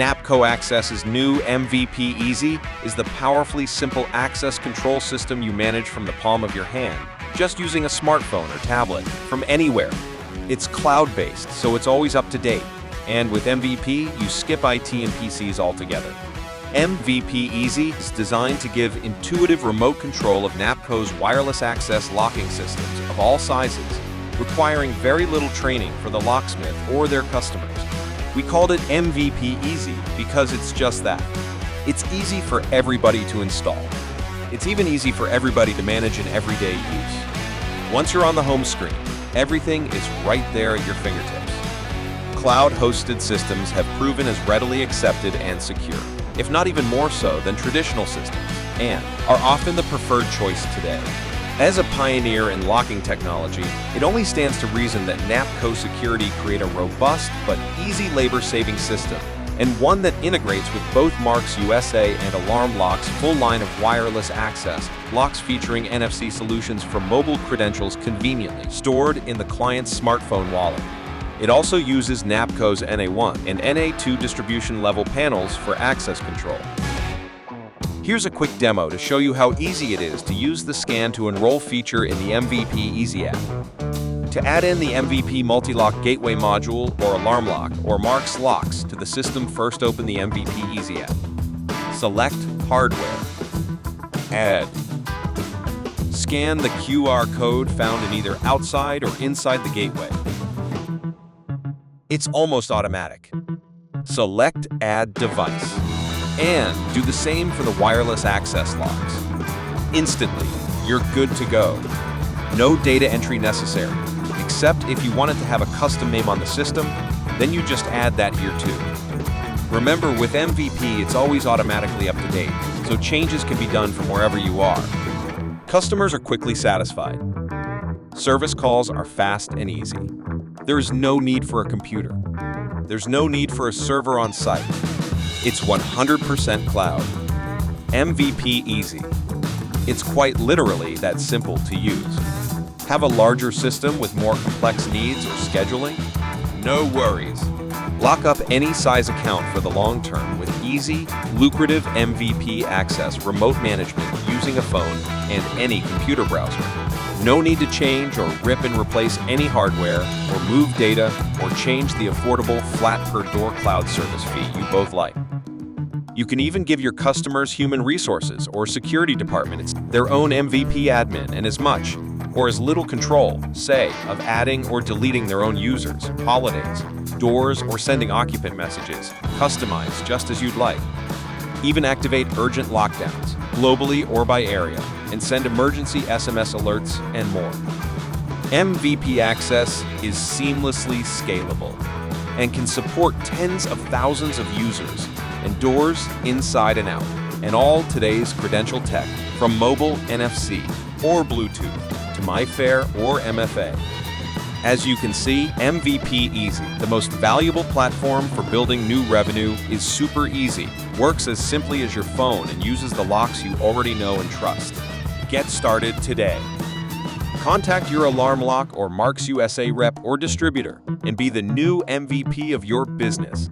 NAPCO Access's new MVP Easy is the powerfully simple access control system you manage from the palm of your hand, just using a smartphone or tablet from anywhere. It's cloud-based, so it's always up to date. And with MVP, you skip IT and PCs altogether. MVP Easy is designed to give intuitive remote control of NAPCO's wireless access locking systems of all sizes, requiring very little training for the locksmith or their customers. We called it MVP Easy because it's just that. It's easy for everybody to install. It's even easy for everybody to manage in everyday use. Once you're on the home screen, everything is right there at your fingertips. Cloud-hosted systems have proven as readily accepted and secure, if not even more so than traditional systems, and are often the preferred choice today. As a pioneer in locking technology, it only stands to reason that NAPCO Security create a robust but easy labor-saving system, and one that integrates with both Marks USA and Alarm Lock's full line of wireless access, locks featuring NFC solutions for mobile credentials conveniently stored in the client's smartphone wallet. It also uses NAPCO's NA1 and NA2 distribution level panels for access control. Here's a quick demo to show you how easy it is to use the Scan to Enroll feature in the MVP Easy app. To add in the MVP Multi-Lock Gateway module or Alarm Lock or Marks locks to the system, first open the MVP Easy app. Select Hardware. Add. Scan the QR code found in either outside or inside the gateway. It's almost automatic. Select Add Device. And do the same for the wireless access locks. Instantly, you're good to go. No data entry necessary, except if you wanted to have a custom name on the system, then you just add that here too. Remember, with MVP, it's always automatically up to date, so changes can be done from wherever you are. Customers are quickly satisfied. Service calls are fast and easy. There is no need for a computer. There's no need for a server on site. It's 100% cloud. MVP Easy. It's quite literally that simple to use. Have a larger system with more complex needs or scheduling? No worries. Lock up any size account for the long term with easy, lucrative MVP access remote management using a phone and any computer browser. No need to change or rip and replace any hardware, or move data, or change the affordable flat-per-door cloud service fee you both like. You can even give your customers' human resources or security department their own MVP admin and as much, or as little control, say, of adding or deleting their own users, holidays, doors, or sending occupant messages, customized just as you'd like. Even activate urgent lockdowns, globally or by area, and send emergency SMS alerts and more. MVP Access is seamlessly scalable and can support tens of thousands of users and doors inside and out, and all today's credential tech from mobile NFC or Bluetooth to MyFair or MFA. As you can see, MVP Easy, the most valuable platform for building new revenue, is super easy, works as simply as your phone, and uses the locks you already know and trust. Get started today. Contact your Alarm Lock or Marks USA rep or distributor and be the new MVP of your business.